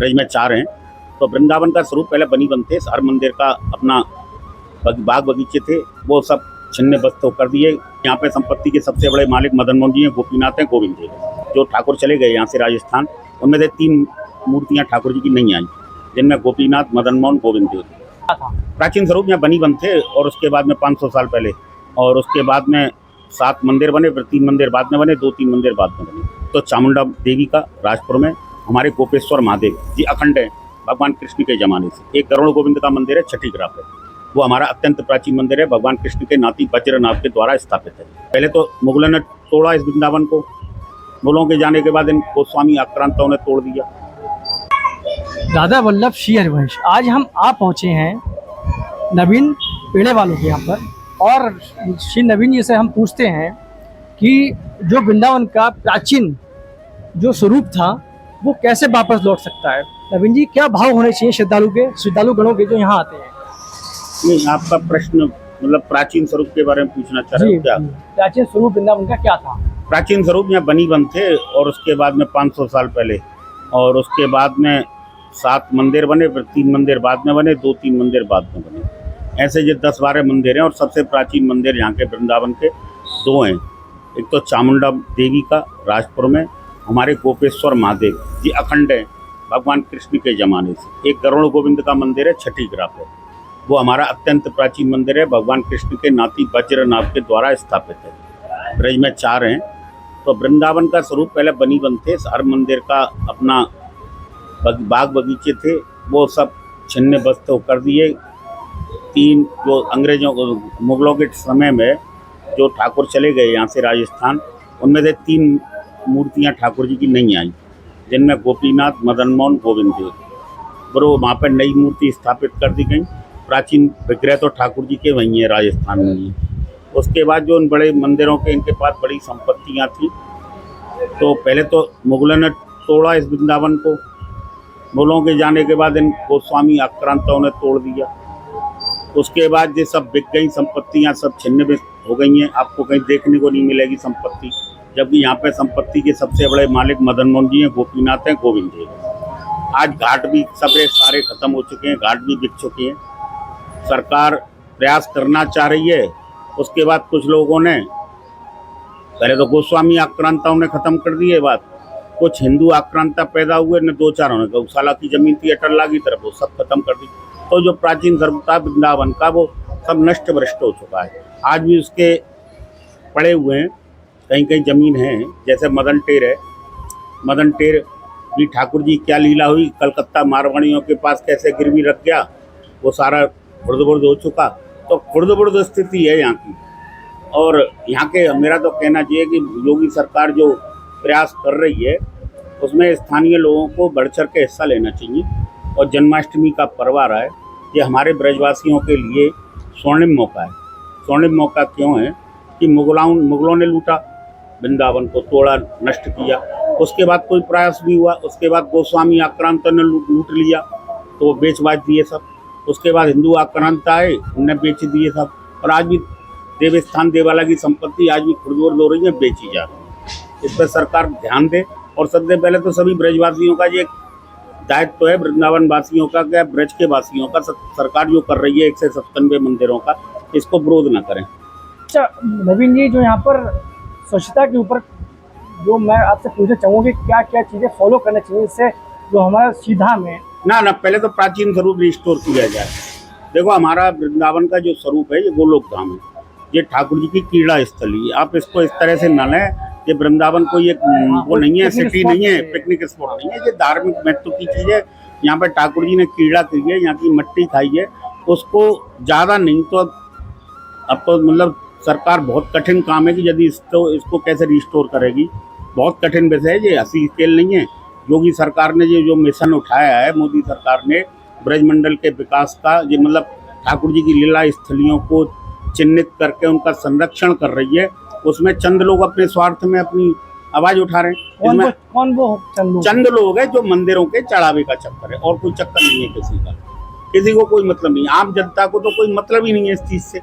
ब्रज में 4 हैं। तो वृंदावन का स्वरूप पहले बनी बनते, हर मंदिर का अपना बाग बगीचे थे, वो सब छिन्न बस्त कर दिए। यहाँ पे संपत्ति के सबसे बड़े मालिक मदन मोहन जी हैं, गोपीनाथ हैं, गोविंद जी हैं। जो ठाकुर चले गए यहाँ से राजस्थान, उनमें से 3 मूर्तियाँ ठाकुर जी की नहीं आई, जिनमें गोपीनाथ, मदन मोहन, गोविंद जी थे। प्राचीन स्वरूप यहाँ बनी बन थे, और उसके बाद में 500 साल पहले, और उसके बाद में 7 मंदिर बने, फिर 3 मंदिर बाद में बने, 2-3 मंदिर बाद में बने। तो चामुंडा देवी का राजपुर में हमारे गोपेश्वर महादेव जी अखंड है, भगवान कृष्ण के जमाने से। एक गरुड़ गोविंद का मंदिर है छठी ग्राफ है, वो हमारा अत्यंत प्राचीन मंदिर है, भगवान कृष्ण के नाती वज्रनाभ के द्वारा स्थापित है। पहले तो मुगलों ने तोड़ा इस वृंदावन को, मुगलों के जाने के बाद इन गोस्वामी आक्रांताओं ने तोड़ दिया। राधा वल्लभ श्री हरिवंश, आज हम आ पहुँचे हैं नवीन पेड़े वालों के यहाँ पर, और श्री नवीन जी से हम पूछते हैं कि जो वृंदावन का प्राचीन जो स्वरूप था वो कैसे वापस लौट सकता है। नवीन जी, क्या भाव होने चाहिए श्रद्धालु गणों के जो यहाँ आते हैं? नहीं, आपका प्रश्न मतलब प्राचीन स्वरूप के बारे में पूछना चाह रहे हो क्या? प्राचीन स्वरूप वृंदावन का क्या था? प्राचीन स्वरूप यहाँ बनी बन थे, और उसके बाद में 500 साल पहले, और उसके बाद में 7 मंदिर बने, फिर 3 मंदिर बाद में बने, 2-3 मंदिर बाद में बने। ऐसे ये 10-12 मंदिर हैं, और सबसे प्राचीन मंदिर यहाँ के वृंदावन के 2 हैं। एक तो चामुंडा देवी का राजपुर में हमारे गोपेश्वर महादेव जी अखंड है, भगवान कृष्ण के जमाने से। एक गरुड़ गोविंद का मंदिर है छठी ग्राफ है, वो हमारा अत्यंत प्राचीन मंदिर है, भगवान कृष्ण के नाती वज्रनाभ के द्वारा स्थापित है। ब्रज में 4 हैं। तो वृंदावन का स्वरूप पहले बनी बन थे, हर मंदिर का अपना बाग बगीचे थे, वो सब छिन्न बस्त कर दिए। 3 जो अंग्रेजों मुगलों के समय में जो ठाकुर चले गए यहाँ से राजस्थान, उनमें से 3 मूर्तियाँ ठाकुर जी की नहीं आई, जिनमें गोपीनाथ, मदन मोहन, गोविंद जी थे। पर वो वहाँ पर नई मूर्ति स्थापित कर दी गई। प्राचीन विग्रह तो ठाकुर जी के वहीं है, राजस्थान में ही। उसके बाद जो उन बड़े मंदिरों के इनके पास बड़ी संपत्तियाँ थी, तो पहले तो मुगलों ने तोड़ा इस वृंदावन को, मुगलों के जाने के बाद इन गोस्वामी आक्रांताओं ने तोड़ दिया। उसके बाद ये सब बिक गई संपत्तियाँ, सब छिन्न हो गई हैं, आपको कहीं देखने को नहीं मिलेगी संपत्ति। जबकि यहाँ पे संपत्ति के सबसे बड़े मालिक मदन मोहन जी हैं, गोपीनाथ हैं, गोविंद जी हैं। आज घाट भी सारे खत्म हो चुके हैं, घाट भी बिक चुके हैं। सरकार प्रयास करना चाह रही है। उसके बाद कुछ लोगों ने, पहले तो गोस्वामी आक्रांताओं ने खत्म कर दी है बात, कुछ हिंदू आक्रांता पैदा हुए ने, 2-4 ने गौशाला की जमीन थी अटल्ला की तरफ, वो सब खत्म कर दी। तो जो प्राचीन धर्म था वृंदावन का, वो सब नष्ट भ्रष्ट हो चुका है। आज भी उसके पड़े हुए हैं, कहीं कहीं जमीन है, जैसे मदन टेर है। मदन टेर भी ठाकुर जी क्या लीला हुई, कलकत्ता मारवाड़ियों के पास कैसे गिरवी रख गया, वो सारा खुर्द-बुर्द हो चुका। तो खुर्द-बुर्द स्थिति है यहाँ की। और यहाँ के मेरा तो कहना चाहिए कि योगी सरकार जो प्रयास कर रही है, उसमें स्थानीय लोगों को बढ़-चढ़ के हिस्सा लेना चाहिए। और जन्माष्टमी का पर्व आ रहा है, ये हमारे ब्रजवासियों के लिए स्वर्णिम मौका है। स्वर्णिम मौका क्यों है कि मुगलों ने लूटा वृंदावन को, तोड़ा, नष्ट किया। उसके बाद कोई प्रयास भी हुआ, उसके बाद गोस्वामी आक्रांता ने लूट लिया, तो वो बेच बाच दिए सब। उसके बाद हिंदू आक्रांत आए, उनने बेच दिए सब। और आज भी देवस्थान देवाला की संपत्ति आज भी खुर्द-बुर्द हो रही है, बेची जा रही है। इस पर सरकार ध्यान दे। और सबसे पहले तो सभी ब्रजवासियों का ये दायित्व तो है, वृंदावन वासियों का, क्या ब्रज के वासियों का, सरकार जो कर रही है 197 मंदिरों का, इसको विरोध न करें। अच्छा नवीन जी, जो यहाँ पर स्वच्छता के ऊपर जो मैं आपसे पूछना चाहूँगा कि क्या क्या चीज़ें फॉलो करना चाहिए, इससे जो हमारा सीधा में ना पहले तो प्राचीन स्वरूप रिस्टोर किया जाए। देखो, हमारा वृंदावन का जो स्वरूप है, ये गोलोक धाम है, ये ठाकुर जी की क्रीड़ा स्थली है। आप इसको इस तरह से न लें कि वृंदावन कोई एक वो नहीं है, सिटी नहीं है, पिकनिक स्पॉट नहीं है। ये धार्मिक महत्व की चीज़ है। यहाँ पर ठाकुर जी ने क्रीड़ा की है, यहाँ की मट्टी खाई है, उसको ज़्यादा नहीं तो अब तो मतलब सरकार बहुत कठिन काम है कि यदि इसको कैसे रिस्टोर करेगी। बहुत कठिन विषय है, ये हंसी खेल नहीं है। योगी सरकार ने ये जो मिशन उठाया है, मोदी सरकार ने ब्रजमंडल के विकास का, ये मतलब ठाकुर जी की लीला स्थलियों को चिन्हित करके उनका संरक्षण कर रही है। उसमें चंद लोग अपने स्वार्थ में अपनी आवाज उठा रहे हैं। कौन वो चंद लोग हैं जो मंदिरों के चढ़ावे का चक्कर है, और कोई चक्कर नहीं है किसी का। किसी को कोई मतलब नहीं। आम जनता को तो कोई मतलब ही नहीं है इस चीज से।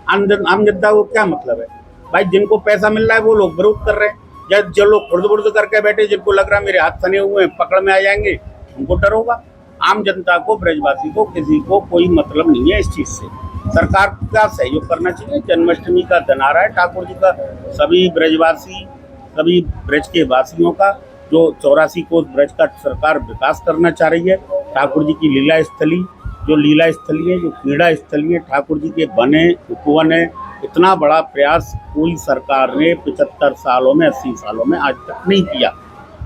आम जनता को क्या मतलब है भाई? जिनको पैसा मिल रहा है वो लोग विरोध कर रहे हैं, या जो लोग खुर्द-बुर्द करके बैठे, जिनको लग रहा है मेरे हाथ सने हुए हैं, पकड़ में आ जाएंगे, हमको डर होगा। आम जनता को, ब्रजवासी को, किसी को कोई मतलब नहीं है इस चीज़ से। सरकार का सहयोग करना चाहिए। जन्माष्टमी का दिन आ रहा है, ठाकुर जी का सभी ब्रजवासी, सभी ब्रज के वासियों का, जो 84 कोस ब्रज का सरकार विकास करना चाह रही है। ठाकुर जी की लीला स्थली, जो लीला स्थली है, जो क्रीड़ा स्थली है, ठाकुर जी के बने उपवन है। इतना बड़ा प्रयास कोई सरकार ने 75 सालों में, 80 सालों में आज तक नहीं किया।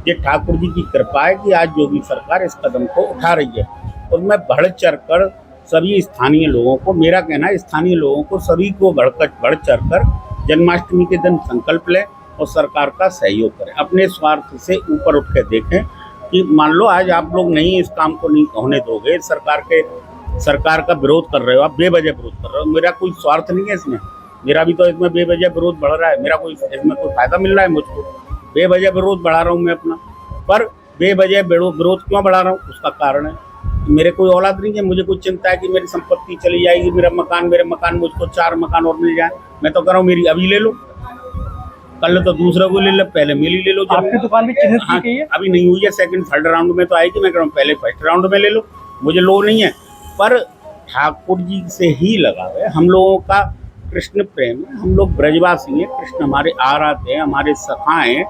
ये ठाकुर जी की कृपा है कि आज योगी सरकार इस कदम को उठा रही है। उसमें बढ़ चढ़ कर सभी स्थानीय लोगों को, मेरा कहना है स्थानीय लोगों को, सभी को बढ़ चढ़ कर जन्माष्टमी के दिन संकल्प लें और सरकार का सहयोग करें। अपने स्वार्थ से ऊपर उठ के देखें कि मान लो आज आप लोग नहीं इस काम को नहीं होने दोगे, सरकार का विरोध कर रहे हो, आप बेवजह विरोध कर रहे हो। मेरा कोई स्वार्थ नहीं है इसमें, मेरा भी तो इसमें बेवजह विरोध बढ़ रहा है। मेरा कोई इसमें कोई फायदा मिल रहा है मुझको? बेवजह विरोध बढ़ा रहा हूँ मैं अपना। पर बेवजह विरोध क्यों बढ़ा रहा हूँ, उसका कारण है मेरे कोई औलाद नहीं है। मुझे कुछ चिंता है कि मेरी संपत्ति चली जाएगी, मेरे मकान मुझको 4 मकान और मिल जाए। मैं तो कह रहा हूँ मेरी अभी ले लो, कल तो दूसरे को ले लो, पहले मेरी ले लो। आपकी दुकान भी चिन्हित हाँ, की गई है? अभी नहीं हुई है, सेकंड थर्ड राउंड में तो आएगी। मैं कह रहा हूँ पहले फर्स्ट राउंड में ले लो, मुझे लो नहीं है। पर ठाकुर जी से ही लगाव है, हम लोगों का कृष्ण प्रेम है। हम लोग ब्रजवासी हैं, कृष्ण हमारे आराध्य हैं, हमारे सखा हैं।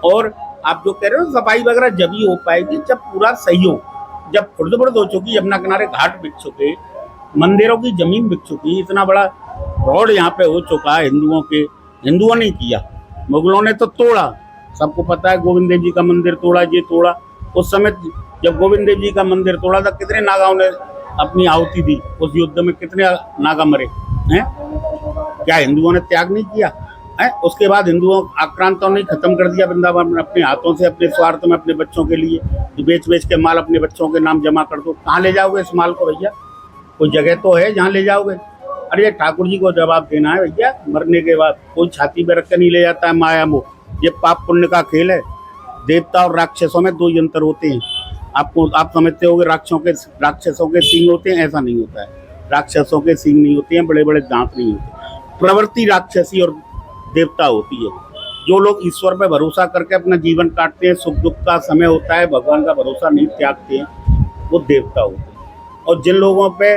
और आप जो कह रहे हो सफाई वगैरह जब ही हो पाएगी जब पूरा सहयोग, जब खुर्द-बुर्द हो चुकी, यमुना किनारे घाट बिक चुके, मंदिरों की जमीन बिक चुकी, इतना बड़ा रोड यहाँ पे हो चुका है। हिंदुओं ने किया, मुगलों ने तो तोड़ा। सबको पता है गोविंद देव जी का मंदिर तोड़ा, ये तोड़ा। उस समय जब गोविंद देव जी का मंदिर तोड़ा था, कितने नागाओं ने अपनी आहुति दी उस युद्ध में, कितने नागा मरे हैं? क्या हिंदुओं ने त्याग नहीं किया है? उसके बाद हिंदुओं आक्रांतों ने खत्म कर दिया वृंदावन अपने हाथों से, अपने स्वार्थ में, अपने बच्चों के लिए बेच के माल अपने बच्चों के नाम जमा कर दो। कहाँ ले जाओगे इस माल को भैया? कोई जगह तो है जहाँ ले जाओगे? अरे ठाकुर जी को जवाब देना है भैया। मरने के बाद कोई छाती पे रख के नहीं ले जाता है माया मोह। ये पाप पुण्य का खेल है। देवता और राक्षसों में 2 यंत्र होते हैं। आप समझते होगे राक्षसों के सींग होते हैं, ऐसा नहीं होता है। राक्षसों के सींग नहीं होते हैं, बड़े बड़े दांत नहीं होते। प्रवृत्ति राक्षसी और देवता होती है। जो लोग ईश्वर पे भरोसा करके अपना जीवन काटते हैं, सुख दुख का समय होता है, भगवान का भरोसा नहीं त्यागते हैं, वो देवता होते हैं। और जिन लोगों पे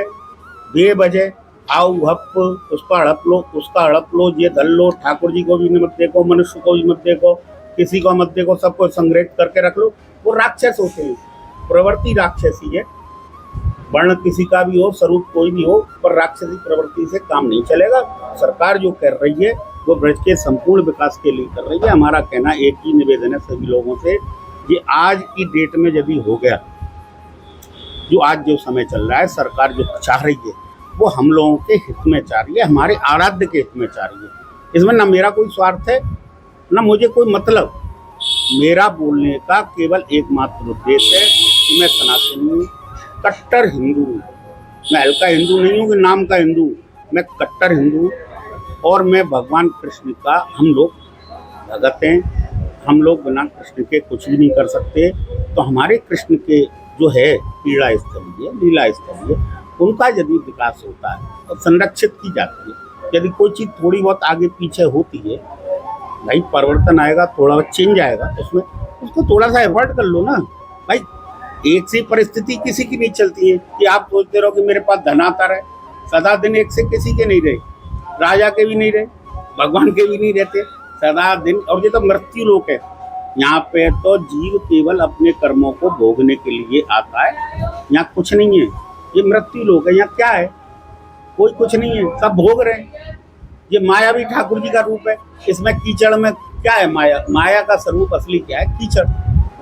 बेवजह आओ हप, उसका हड़प लो, उसका हड़प लो, ये धल लो, ठाकुर जी को भी मत देखो, मनुष्य को भी मत देखो, किसी को मत देखो, सबको संग्रहित करके रख लो, वो राक्षस होते हैं। प्रवृत्ति राक्षसी है। वर्ण किसी का भी हो, स्वरूप कोई भी हो, पर राक्षसी प्रवृत्ति से काम नहीं चलेगा। सरकार जो कर रही है वो ब्रज के संपूर्ण विकास के लिए कर रही है। हमारा कहना एक ही निवेदन है सभी लोगों से, ये आज की डेट में यदि हो गया, जो आज जो समय चल रहा है, सरकार जो चाह रही है वो हम लोगों के हित में चाह रही है, हमारे आराध्य के हित में चाह रही है। इसमें ना मेरा कोई स्वार्थ है, ना मुझे कोई मतलब। मेरा बोलने का केवल एकमात्र उद्देश्य है कि मैं सनातनी हूँ, कट्टर हिंदू हूँ। मैं हल्का हिंदू नहीं हूँ कि नाम का हिंदू, मैं कट्टर हिंदू हूँ। और मैं भगवान कृष्ण का, हम लोग भगत हैं, हम लोग बिना कृष्ण के कुछ भी नहीं कर सकते। तो हमारे कृष्ण के जो है क्रीड़ा स्थली है, लीला स्थली है, उनका यदि विकास होता है और संरक्षित की जाती है, यदि कोई चीज़ थोड़ी बहुत आगे पीछे होती है, भाई परिवर्तन आएगा, थोड़ा बहुत चेंज आएगा, उसमें उसको थोड़ा सा एफर्ट कर लो ना भाई। एक से परिस्थिति किसी की नहीं चलती है कि आप सोचते रहो कि मेरे पास धन आता रहे। सदा दिन एक से किसी के नहीं रहे, राजा के भी नहीं रहे, भगवान के भी नहीं रहते सदा दिन। और ये तो मृत्यु लोक है। यहाँ पे तो जीव केवल अपने कर्मों को भोगने के लिए आता है, यहाँ कुछ नहीं है। ये मृत्यु लोक है, यहाँ क्या है? कोई कुछ नहीं है, सब भोग रहे हैं। ये माया भी ठाकुर जी का रूप है। इसमें कीचड़ में क्या है? माया का स्वरूप असली क्या है? कीचड़।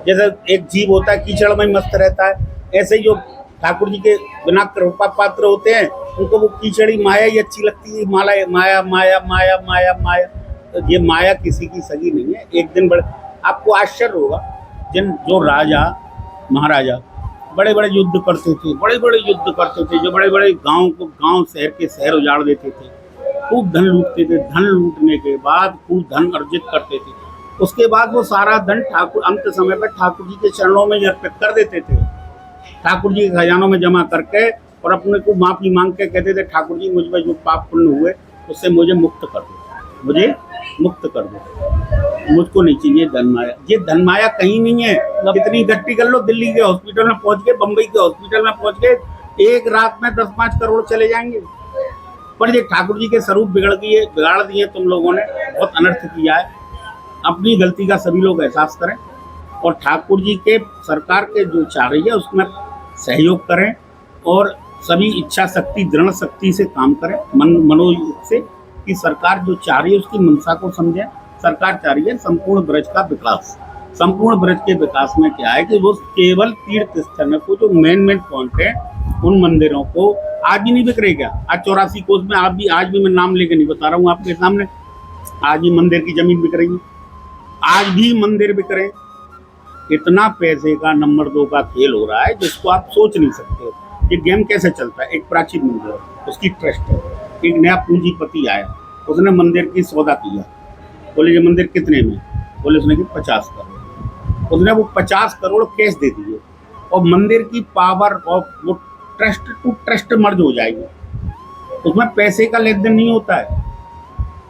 जैसे एक जीव होता है कीचड़ में मस्त रहता है, ऐसे ही जो ठाकुर जी के बिना कृपा पात्र होते हैं उनको वो कीचड़ी माया ही अच्छी लगती है। माया माया माया माया माया माया। तो ये माया किसी की सगी नहीं है। एक दिन आपको आश्चर्य होगा, जो राजा महाराजा बड़े बड़े युद्ध करते थे, जो बड़े बड़े गांव शहर के शहर उजाड़ देते थे, खूब धन लूटते थे। धन लूटने के बाद खूब धन अर्जित करते थे। उसके बाद वो सारा धन ठाकुर अंत समय पर ठाकुर जी के चरणों में अर्पित कर देते थे, ठाकुर जी के खजानों में जमा करके, और अपने को माफी मांग के कहते थे ठाकुर जी मुझ पर जो पाप पुण्य हुए उससे मुझे मुक्त कर दो। मुझे मुक्त कर दो, मुझको नहीं चाहिए धनमाया। ये धनमाया कहीं नहीं है, कितनी इकट्ठी कर लो, दिल्ली के हॉस्पिटल में पहुंच गए, बम्बई के हॉस्पिटल में पहुंच गए, एक रात में 10-5 करोड़ चले जाएंगे। पर ये ठाकुर जी के स्वरूप बिगाड़ दिए तुम लोगों ने, बहुत अनर्थ किया है। अपनी गलती का सभी लोग एहसास करें और ठाकुर जी के सरकार के जो चाह रही है उसमें सहयोग करें और सभी इच्छा शक्ति दृढ़ शक्ति से काम करें, मनोयोग से, कि सरकार जो चाह रही है उसकी मंशा को समझें। सरकार चाह रही है संपूर्ण ब्रज का विकास। संपूर्ण ब्रज के विकास में क्या है कि वो केवल तीर्थ स्थल को जो मेन पॉइंट है उन मंदिरों को आज भी नहीं बिक रही क्या? आज 84 कोस में आज भी मैं नाम लेके नहीं बता रहा हूँ आपके सामने, आज भी मंदिर की जमीन बिक रही है, आज भी मंदिर बिक रहे हैं। इतना पैसे का नंबर 2 का खेल हो रहा है जिसको आप सोच नहीं सकते हो। ये गेम कैसे चलता है? एक प्राचीन मंदिर है, उसकी ट्रस्ट है, एक नया पूंजीपति आया, उसने मंदिर की सौदा किया, बोले ये मंदिर कितने में? बोले उसने कि 50 करोड़। उसने वो 50 करोड़ कैश दे दिए और मंदिर की पावर और वो ट्रस्ट टू ट्रस्ट मर्ज हो जाएगी। उसमें पैसे का लेन देन नहीं होता है,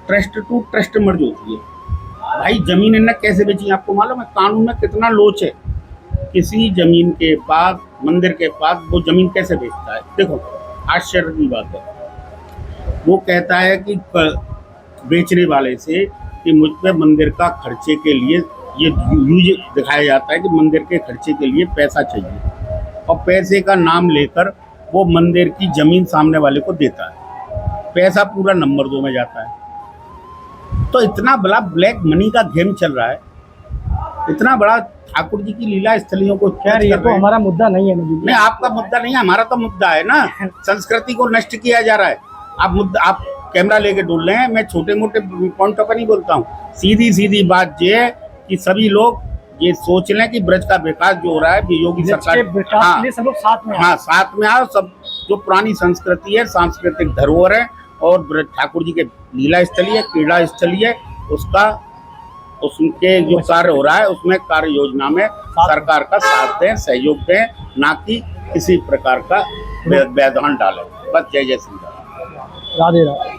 ट्रस्ट टू ट्रस्ट मर्ज होती है। भाई जमीन इन्हें कैसे बेची आपको मालूम है? कानून में कितना लोच है। किसी जमीन के पास, मंदिर के पास वो जमीन कैसे बेचता है? देखो आश्चर्य की बात है, वो कहता है कि बेचने वाले से कि मुझ पे मंदिर का खर्चे के लिए ये यूज दिखाया जाता है कि मंदिर के खर्चे के लिए पैसा चाहिए, और पैसे का नाम लेकर वो मंदिर की जमीन सामने वाले को देता है, पैसा पूरा नंबर 2 में जाता है। तो इतना बड़ा ब्लैक मनी का गेम चल रहा है, इतना बड़ा ठाकुर जी की लीला स्थलियों को खैर ये तो हमारा मुद्दा नहीं है। नहीं, आपका मुद्दा नहीं है, हमारा तो मुद्दा है ना। संस्कृति को नष्ट किया जा रहा है। आप कैमरा लेके डोल रहे हैं, मैं छोटे मोटे पॉइंटों पर नहीं बोलता हूँ। सीधी बात ये है कि सभी लोग ये सोच लें कि ब्रज का विकास जो हो रहा है योगी सरकार, सब लोग साथ में साथ में आओ। सब जो पुरानी संस्कृति है, सांस्कृतिक धरोहर है और ठाकुर जी के लीला स्थली है, क्रीड़ा स्थली है, उसके जो कार्य हो रहा है उसमें कार्य योजना में सरकार का साथ दें, सहयोग दें, ना कि किसी प्रकार का व्यवधान डालें। बस जय जय श्री राम। राधे राधे।